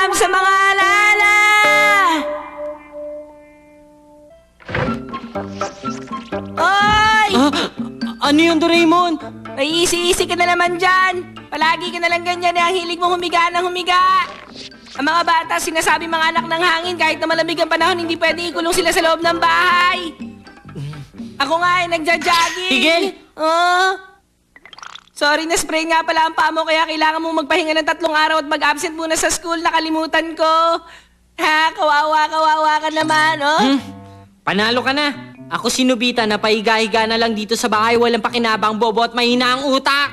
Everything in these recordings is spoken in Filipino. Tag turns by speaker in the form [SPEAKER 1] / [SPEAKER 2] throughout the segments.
[SPEAKER 1] Paalam sa mga alaala! Oy!
[SPEAKER 2] Ano yun, Doraemon?
[SPEAKER 1] May isi-isi ka na naman dyan. Palagi ka na lang ganyan ang hilig mo humiga ng humiga. Ang mga bata, sinasabi mga anak ng hangin kahit na malamig ang panahon, hindi pwede ikulong sila sa loob ng bahay. Ako nga ay nagja-jogging.
[SPEAKER 2] Tigil!
[SPEAKER 1] Sorry na sprain nga pala ang paa mo kaya kailangan mong magpahinga ng 3 araw at mag-absent muna sa school. Nakalimutan ko. Ha, kawawa ka naman, oh.
[SPEAKER 2] Panalo ka na. Ako si Nobita na pahiga-higa na lang dito sa bahay, walang pakinabang, bobo at mahina ang utak.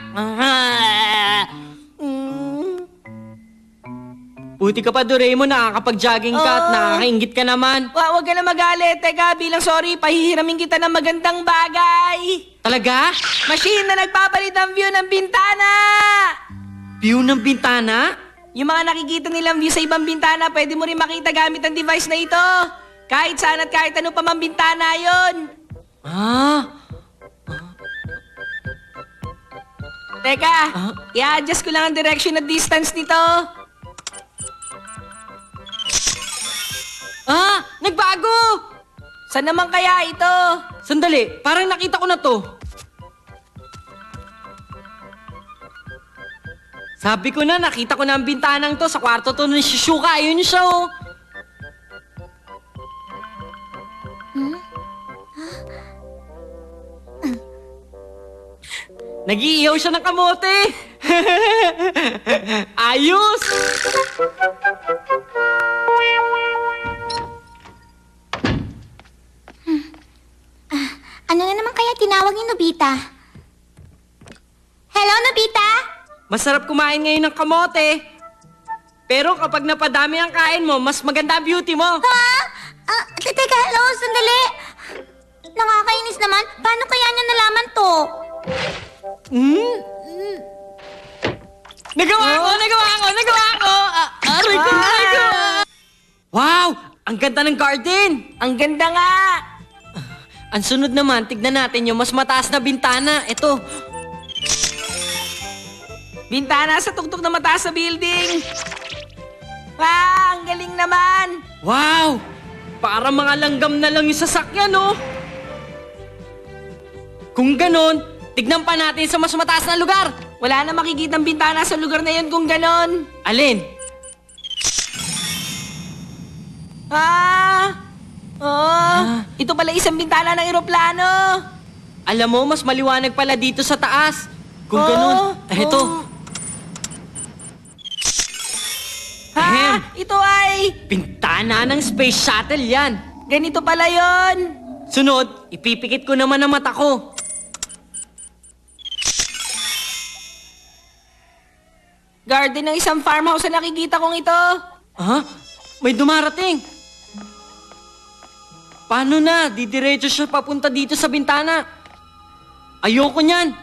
[SPEAKER 2] Buti ka pa, Doraemon, nakakapag-jogging ka at nakakaingit ka naman.
[SPEAKER 1] Huwag ka na magalit. Teka, bilang sorry, pahihiramin kita ng magandang bagay.
[SPEAKER 2] Talaga?
[SPEAKER 1] Machine na nagpapalit ng view ng bintana!
[SPEAKER 2] View ng bintana?
[SPEAKER 1] Yung mga nakikita nilang view sa ibang bintana, pwede mo rin makita gamit ang device na ito. Kahit saan at kahit ano pa mang bintana yon. Teka, i-adjust ko lang ang direction at distance nito.
[SPEAKER 2] Nagbago!
[SPEAKER 1] Saan naman kaya ito?
[SPEAKER 2] Sandali, parang nakita ko na to. Sabi ko na, nakita ko na ang bintanang to. Sa kwarto to ng Shizuka. Ayun siya, oh. Nag-iihaw siya ng kamote. Ayos!
[SPEAKER 3] Ano na naman kaya tinawag ni Nobita? Hello, Nobita?
[SPEAKER 2] Masarap kumain ngayon ng kamote. Pero kapag napadami ang kain mo, mas maganda ang beauty mo.
[SPEAKER 3] Teka, hello, sandali. Nakakainis naman. Paano kaya niya nalaman to?
[SPEAKER 2] Nagawa ko! Aray ko! Wow! Ang ganda ng garden!
[SPEAKER 1] Ang ganda nga!
[SPEAKER 2] Ang sunod naman, tignan natin yung mas mataas na bintana. Ito.
[SPEAKER 1] Bintana sa tuktok na mataas sa building. Ang galing naman!
[SPEAKER 2] Wow! Para mga langgam na lang yung sasakyan, oh! Kung ganon, tignan pa natin sa mas mataas na lugar.
[SPEAKER 1] Wala na makikitang bintana sa lugar na yun kung ganon.
[SPEAKER 2] Alin?
[SPEAKER 1] Ito pala isang bintana ng eroplano.
[SPEAKER 2] Alam mo, mas maliwanag pala dito sa taas. Kung ganon, eto.
[SPEAKER 1] Ito ay...
[SPEAKER 2] Bintana ng space shuttle yan.
[SPEAKER 1] Ganito pala yon.
[SPEAKER 2] Sunod, ipipikit ko naman ang mata ko.
[SPEAKER 1] Garden ng isang farmhouse na nakikita kong ito.
[SPEAKER 2] May dumarating. Paano na? Didiretso siya papunta dito sa bintana. Ayoko niyan.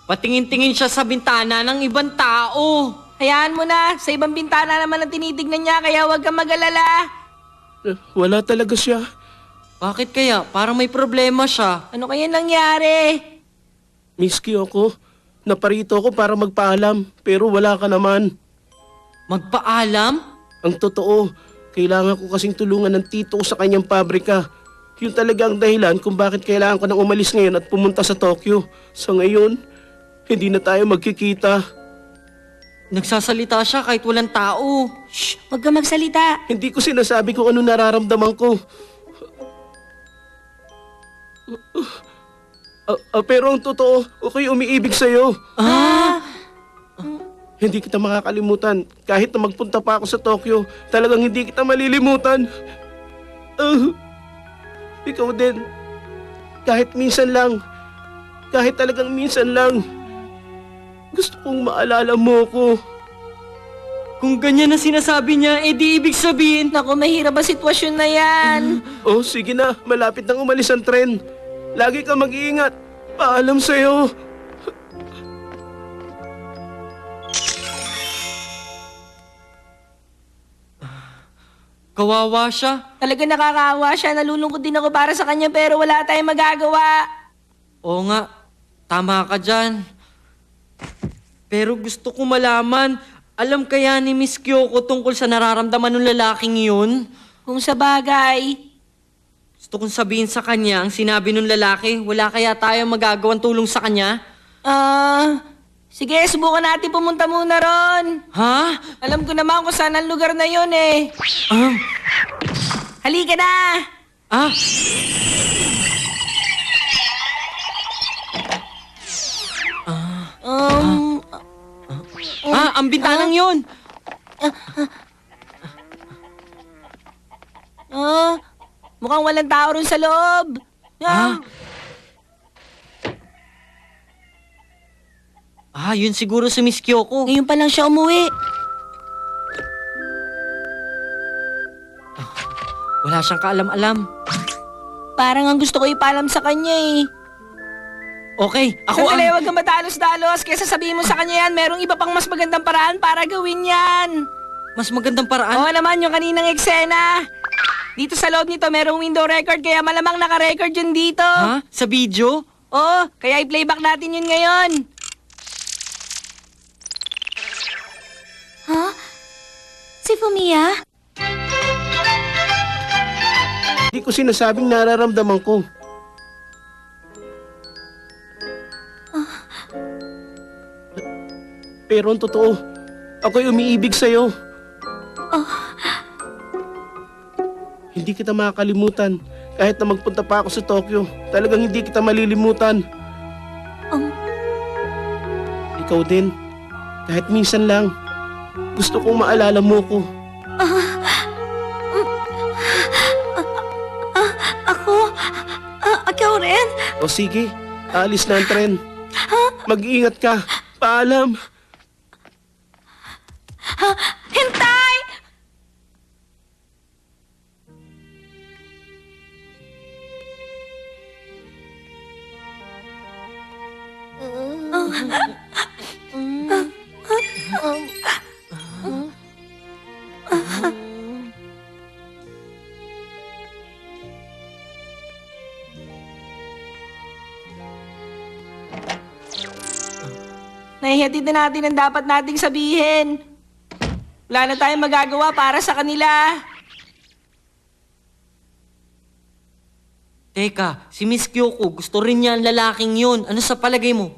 [SPEAKER 2] Patingin-tingin siya sa bintana ng ibang tao.
[SPEAKER 1] Hayaan mo na. Sa ibang bintana naman ang tinitignan niya, kaya huwag kang mag-alala.
[SPEAKER 4] Wala talaga siya.
[SPEAKER 2] Bakit kaya? Parang may problema siya.
[SPEAKER 1] Ano kaya nangyari?
[SPEAKER 4] Miss Kyoko, naparito ako para magpaalam, pero wala ka naman.
[SPEAKER 2] Magpaalam?
[SPEAKER 4] Ang totoo, kailangan ko kasing tulungan ng tito ko sa kanyang pabrika. Yun talaga ang dahilan kung bakit kailangan ko nang umalis ngayon at pumunta sa Tokyo. Sa ngayon, hindi na tayo magkikita.
[SPEAKER 2] Nagsasalita siya kahit walang tao.
[SPEAKER 1] Shh! Huwag kang magsalita.
[SPEAKER 4] Hindi ko sinasabi kung ano nararamdaman ko. Pero ang totoo, ako'y umiibig sa'yo. Hindi kita makakalimutan. Kahit na magpunta pa ako sa Tokyo, talagang hindi kita malilimutan. Ikaw din. Kahit minsan lang. Kahit talagang minsan lang. Gusto kong maalala mo ko.
[SPEAKER 2] Kung ganyan na sinasabi niya, di ibig sabihin.
[SPEAKER 1] Naku, mahirap ang sitwasyon na yan.
[SPEAKER 4] Oh, sige na. Malapit nang umalis ang tren. Lagi ka mag-iingat. Paalam sa'yo.
[SPEAKER 2] Kawawa siya.
[SPEAKER 1] Talaga nakakaawa siya. Nalulungkot din ako para sa kanya pero wala tayong magagawa.
[SPEAKER 2] Oo nga, tama ka dyan. Pero gusto ko malaman, Alam kaya ni Miss Kyoko tungkol sa nararamdaman ng lalaking yun?
[SPEAKER 1] Kung sa bagay.
[SPEAKER 2] Gusto kong sabihin sa kanya ang sinabi ng lalaki. Wala kaya tayo magagawang tulong sa kanya?
[SPEAKER 1] Sige, subukan natin pumunta muna ron.
[SPEAKER 2] Ha?
[SPEAKER 1] Alam ko naman kung saan ang lugar na yun eh. Halika na!
[SPEAKER 2] Ah? Ang bintanang yun!
[SPEAKER 1] Mukhang walang tao ron sa loob.
[SPEAKER 2] Yun siguro si Miss Kyoko.
[SPEAKER 1] Ngayon pa lang siya umuwi.
[SPEAKER 2] Wala siyang kaalam-alam.
[SPEAKER 1] Parang ang gusto ko ipaalam sa kanya eh.
[SPEAKER 2] Okay, ako
[SPEAKER 1] Sandali, huwag kang madalos-dalos. Kesa sabihin mo sa kanya yan, merong iba pang mas magandang paraan para gawin yan.
[SPEAKER 2] Mas magandang paraan.
[SPEAKER 1] Oo naman, yung kaninang eksena. Dito sa loob nito, merong window record, kaya malamang naka-record yun dito.
[SPEAKER 2] Ha? Sa video?
[SPEAKER 1] Oo, kaya i-playback natin yun ngayon.
[SPEAKER 3] Ha? Si Fumiya?
[SPEAKER 4] Hindi ko sinasabing nararamdaman ko. Pero ang totoo, ako'y umiibig sa'yo. Hindi kita makakalimutan. Kahit na magpunta pa ako sa Tokyo, talagang hindi kita malilimutan. Ikaw din. Kahit minsan lang, gusto kong maalala mo ko.
[SPEAKER 3] Ikaw rin?
[SPEAKER 4] O sige, alis na ang tren. Mag-iingat ka. Paalam.
[SPEAKER 3] Hintay!
[SPEAKER 1] Nahihatid na natin ang dapat nating sabihin. Wala na tayong magagawa para sa kanila.
[SPEAKER 2] Teka, si Miss Kyoko, gusto rin niya ang lalaking yun. Ano sa palagay mo?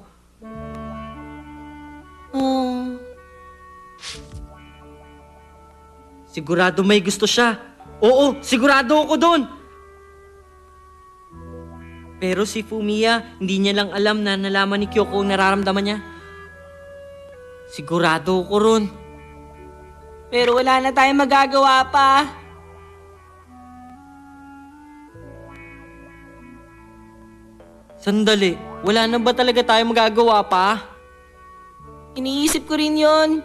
[SPEAKER 2] Sigurado may gusto siya. Oo, sigurado ako doon. Pero si Fumiya, hindi niya lang alam na nalaman ni Kyoko ang nararamdaman niya. Sigurado ako ron.
[SPEAKER 1] Pero wala na tayong magagawa pa.
[SPEAKER 2] Sandali, wala na ba talaga tayo magagawa pa?
[SPEAKER 1] Iniisip ko rin yun.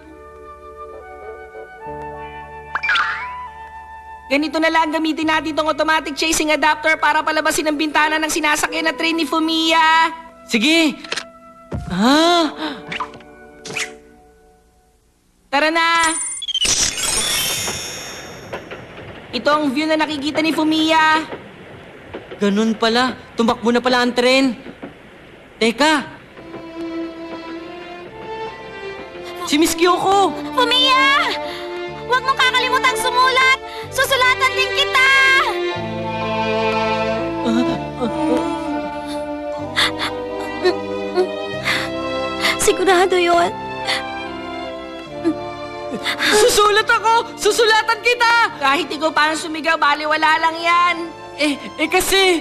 [SPEAKER 1] Ganito na lang gamitin natin itong automatic chasing adapter para palabasin ang bintana ng sinasakyan na train ni Fumiya.
[SPEAKER 2] Sige!
[SPEAKER 1] Tara na! Ito ang view na nakikita ni Fumiya.
[SPEAKER 2] Ganun pala. Tumakbo na pala ang tren. Teka! Si Miss Kyoko!
[SPEAKER 3] Fumiya! Huwag mong kakalimutang sumulat! Susulatan din kita! Sigurado yon.
[SPEAKER 2] Susulat ako! Susulatan kita!
[SPEAKER 1] Kahit ikaw pa ang sumigaw, baliwala lang yan.
[SPEAKER 2] Kasi...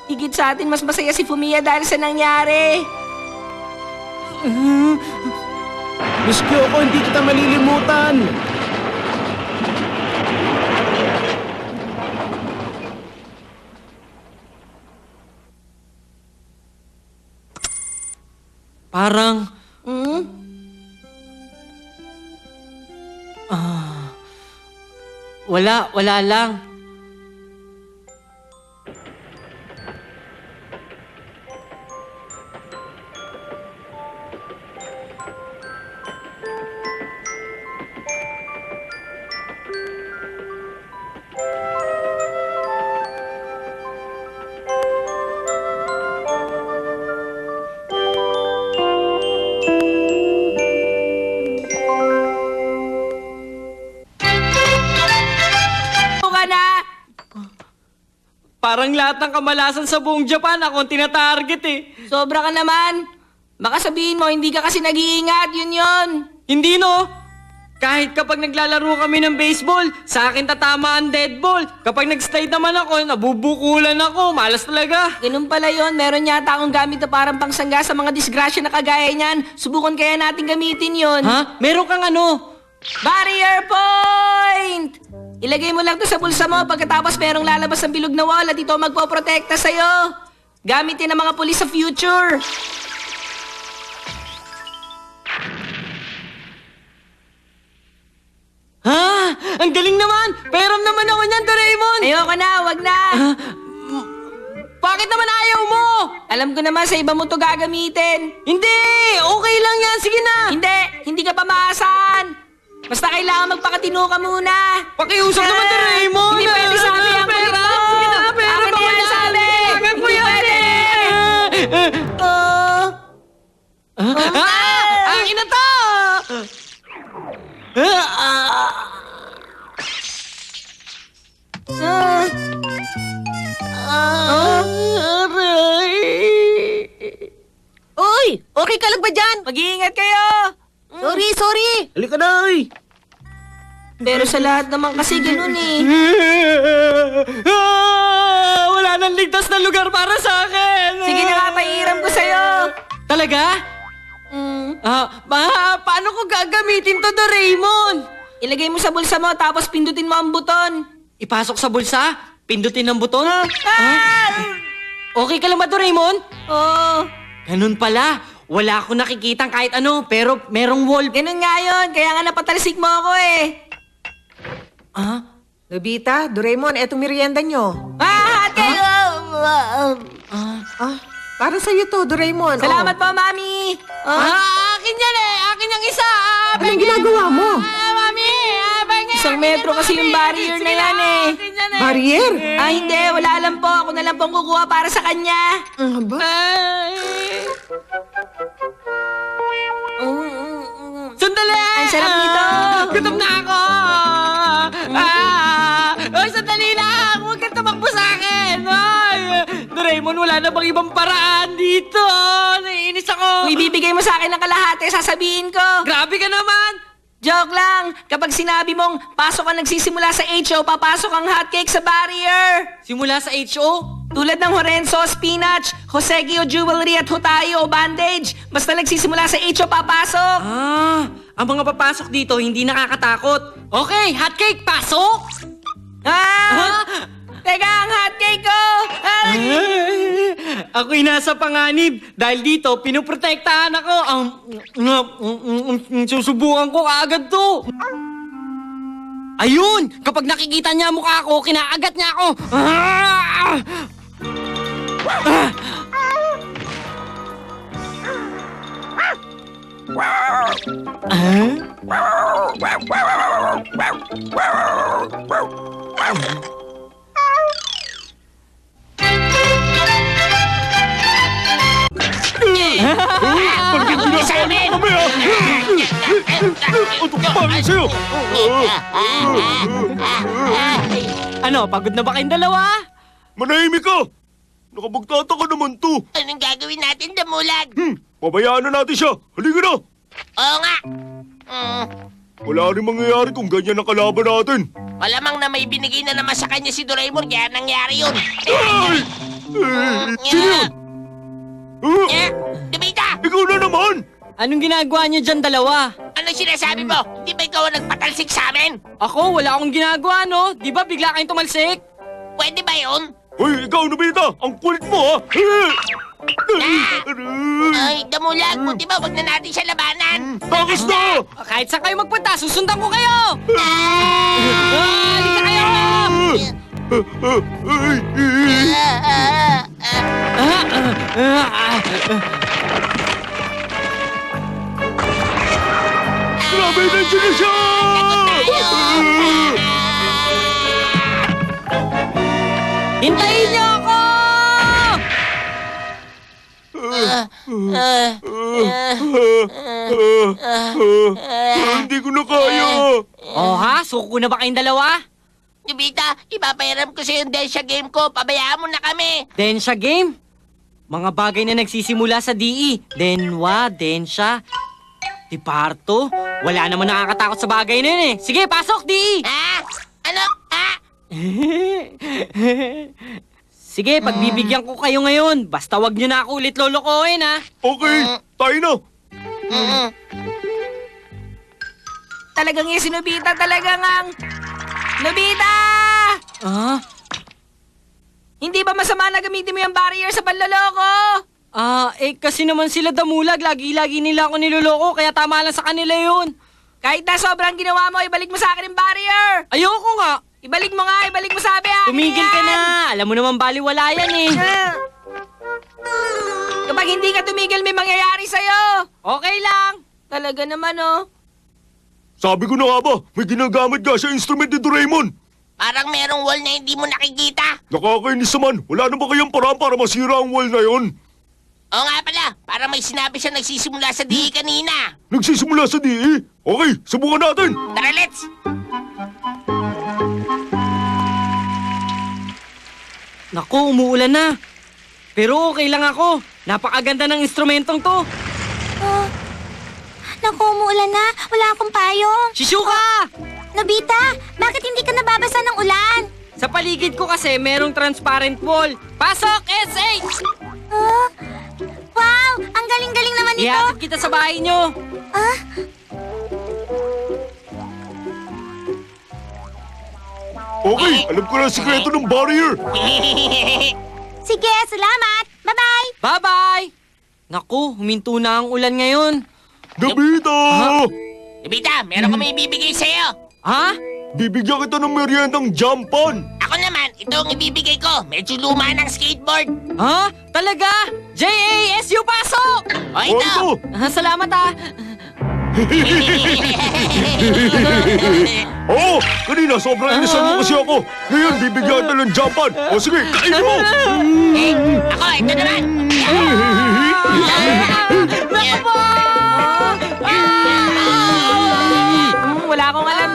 [SPEAKER 1] Higit sa atin, mas masaya si Fumiya dahil sa nangyari.
[SPEAKER 4] Miss Kyoko, hindi kita malilimutan.
[SPEAKER 2] Parang... wala lang. Parang lahat ng kamalasan sa buong Japan ako ang tinatarget eh.
[SPEAKER 1] Sobra ka naman. Baka sabihin mo, hindi ka kasi nag-iingat, yun.
[SPEAKER 2] Hindi no? Kahit kapag naglalaro kami ng baseball, sa akin tatama ang dead ball. Kapag nag-slide naman ako, nabubukulan ako. Malas talaga.
[SPEAKER 1] Ganun pala yun, meron yata akong gamit na parang pangsangga sa mga disgrasya na kagaya niyan. Subukan kaya natin gamitin yun.
[SPEAKER 2] Ha? Meron kang ano?
[SPEAKER 1] Barrier point! Ilagay mo lang to sa bulsa mo pagkatapos merong lalabas ng bilog na wall at ito magpoprotekta sa'yo. Gamitin ng mga pulis sa future.
[SPEAKER 2] Ha? Ang galing naman! Pairam naman ako niyan, Doraemon!
[SPEAKER 1] Ayoko na, wag na.
[SPEAKER 2] Bakit naman ayaw mo?
[SPEAKER 1] Alam ko naman sa iba mo to gagamitin.
[SPEAKER 2] Hindi! Okay lang yan! Sige na!
[SPEAKER 1] Hindi ka pa maasahan. Basta kailangan magpakatino ka muna.
[SPEAKER 2] Pakiusap naman, Doraemon!
[SPEAKER 1] Hindi pwede sabi ang kulit mo.
[SPEAKER 2] Sige na, pera
[SPEAKER 1] Akin
[SPEAKER 2] ba
[SPEAKER 1] na yan, sabi.
[SPEAKER 2] Akin po
[SPEAKER 1] Hindi
[SPEAKER 2] yan
[SPEAKER 1] pwede.
[SPEAKER 2] Akin na to!
[SPEAKER 5] Uy! Okay ka lang ba dyan?
[SPEAKER 1] Mag-iingat kayo.
[SPEAKER 5] Sorry!
[SPEAKER 4] Halika na, oy!
[SPEAKER 1] Pero sa lahat naman kasi ganun eh.
[SPEAKER 2] Wala nang ligtas na lugar para sa akin!
[SPEAKER 1] Sige na nga, pairam ko sa'yo.
[SPEAKER 2] Talaga? Paano ko gagamitin to, Doraemon?
[SPEAKER 1] Ilagay mo sa bulsa mo tapos pindutin mo ang buton.
[SPEAKER 2] Ipasok sa bulsa? Pindutin ang buton?
[SPEAKER 1] Ah!
[SPEAKER 2] Okay ka lang ba, Doraemon?
[SPEAKER 1] Oh,
[SPEAKER 2] Ganun pala. Wala akong nakikitang kahit ano, pero merong wall.
[SPEAKER 1] ganun nga yun. Kaya nga napatalsik mo ako eh.
[SPEAKER 5] Nobita, Doraemon, eto merienda nyo.
[SPEAKER 1] Hati!
[SPEAKER 5] Para sa'yo to, Doraemon.
[SPEAKER 1] Salamat po, Mami.
[SPEAKER 2] Akin yan eh! Akin yung isa!
[SPEAKER 5] Anong ginagawa mo?
[SPEAKER 2] Mami!
[SPEAKER 1] Isang metro kasi yung barrier na yan eh.
[SPEAKER 5] Barrier?
[SPEAKER 1] Hindi. Wala lang po. Ako na lang pong kukuha para sa kanya.
[SPEAKER 5] Ba?
[SPEAKER 2] Sandali!
[SPEAKER 1] Ang sarap nito.
[SPEAKER 2] Gutom na ako! Oy, sandali lang! Huwag kang tumakbo sa akin! Ay! Doraemon, wala na bang ibang paraan dito? Naiinis ako!
[SPEAKER 1] Kung ibibigay mo sa akin ng kalahati, sasabihin ko.
[SPEAKER 2] Grabe ka naman!
[SPEAKER 1] Joke lang. Kapag sinabi mong pasok ang nagsisimula sa HO, papasok ang hotcake sa barrier.
[SPEAKER 2] Simula sa HO?
[SPEAKER 1] Tulad ng Horenzo, Spinach, Josegio Jewelry at Hotayo o Bandage. Basta nagsisimula sa HO, papasok.
[SPEAKER 2] Ang mga papasok dito hindi nakakatakot. Okay, hotcake, pasok!
[SPEAKER 1] Teka, ang hotcake ko!
[SPEAKER 2] Ako'y nasa panganib. Dahil dito, pinoprotektahan ako. Susubukan ko kaagad to. Ayun! Kapag nakikita niya ang mukha ko, kinaagat niya ako. Ano, pagod na ba kayong dalawa?
[SPEAKER 6] Manahimik ka! Nakapagtataka naman to.
[SPEAKER 7] Anong gagawin natin, Damulag?
[SPEAKER 6] Pabayaan na natin siya. Halika na!
[SPEAKER 7] Oo nga.
[SPEAKER 6] Wala rin mangyayari kung ganyan ang kalaban natin.
[SPEAKER 7] Malamang na may binigay na naman sa kanya si Doraemon kaya nangyari yun.
[SPEAKER 6] Ay! Sino yun?
[SPEAKER 7] Dumita!
[SPEAKER 6] Ikaw na naman!
[SPEAKER 2] Anong ginagawa niyo dyan dalawa?
[SPEAKER 7] Anong sinasabi mo? Di ba ikaw ang nagpatalsik sa amin?
[SPEAKER 2] Ako, wala akong ginagawa, no? Di ba bigla kayong tumalsik?
[SPEAKER 7] Pwede ba yun?
[SPEAKER 6] Hoy, ikaw, Nobita! Ang kulit mo, ha?
[SPEAKER 7] Ay, Damulag, buti ba wag na natin siya labanan?
[SPEAKER 6] Takas na!
[SPEAKER 2] Kahit saan kayo magpunta, susundan ko kayo! Halika kayo!
[SPEAKER 6] Grabe, nandiyan na siya!
[SPEAKER 2] Hintayin niyo ako!
[SPEAKER 6] Hindi ko na kaya.
[SPEAKER 2] Oh ha? Suko na ba kayong dalawa?
[SPEAKER 7] Nobita, ipapahiram ko sa yung Densya game ko. Pabayaan mo na kami.
[SPEAKER 2] Densya game? Mga bagay na nagsisimula sa DE. Denwa, Densya, Diparto. Wala naman nakakatakot sa bagay na yun eh. Sige, pasok, DE!
[SPEAKER 7] Ha? Ano? Ha?
[SPEAKER 2] Sige, pagbibigyan ko kayo ngayon. Basta wag nyo na ako ulit lolokohin, ha?
[SPEAKER 6] Okay, tayo na.
[SPEAKER 1] Talagang yung si Nobita talagang ang... Nobita!
[SPEAKER 2] Ah?
[SPEAKER 1] Hindi ba masama na gamitin mo yung barrier sa panloloko?
[SPEAKER 2] Kasi naman sila damulag. Lagi-lagi nila ako niloloko, kaya tama lang sa kanila yun.
[SPEAKER 1] Kahit na sobrang ginawa mo, ibalik mo sa akin yung barrier!
[SPEAKER 2] Ayoko nga.
[SPEAKER 1] Ibalik mo nga, ibalik mo sabi akin
[SPEAKER 2] Tumigil ka
[SPEAKER 1] yan!
[SPEAKER 2] na. Alam mo naman baliwala yan eh.
[SPEAKER 1] Kapag hindi ka tumigil, may mangyayari sa'yo!
[SPEAKER 2] Okay lang.
[SPEAKER 1] Talaga naman, oh.
[SPEAKER 6] Sabi ko na nga ba, may ginagamit ka sa instrument ni Doraemon.
[SPEAKER 7] Parang merong wall na hindi mo nakikita.
[SPEAKER 6] Nakakainis naman. Wala na ba kayang paraan para masira ang wall na yon?
[SPEAKER 7] Oo nga pala, parang may sinabi siya nagsisimula sa DE kanina.
[SPEAKER 6] Nagsisimula sa DE. Okay, subukan natin.
[SPEAKER 7] Tara, let's!
[SPEAKER 2] Naku, umuulan na. Pero okay lang ako. Napakaganda ng instrumentong to.
[SPEAKER 3] Naku, umuulan na. Wala akong payong.
[SPEAKER 2] Shizuka!
[SPEAKER 3] Nobita, bakit hindi ka nababasa ng ulan?
[SPEAKER 2] Sa paligid ko kasi merong transparent wall. Pasok, SH!
[SPEAKER 3] Ah, wow, ang galing-galing naman nito.
[SPEAKER 2] Ihatid kita sa bahay nyo.
[SPEAKER 6] Okay, alam ko na ang sikreto ng barrier.
[SPEAKER 3] Sige, salamat. Bye-bye.
[SPEAKER 2] Bye-bye! Naku, huminto na ang ulan ngayon.
[SPEAKER 6] Nobita!
[SPEAKER 7] Nobita, meron kami ibibigay sa'yo.
[SPEAKER 2] Ha?
[SPEAKER 6] Bibigyan kita ng meriendang jampan.
[SPEAKER 7] Ako naman, ito ang ibibigay ko. Medyo luma ng skateboard.
[SPEAKER 2] Ha? Talaga? JASU pasok!
[SPEAKER 7] O
[SPEAKER 6] O
[SPEAKER 7] ito.
[SPEAKER 6] ito,
[SPEAKER 2] Salamat ah.
[SPEAKER 6] Oo, kanina sobrang inisan mo kasi ako. Ngayon, bibigyan kita ng jampan. O sige, kain mo!
[SPEAKER 7] Ako, ito naman.
[SPEAKER 1] Wala akong alam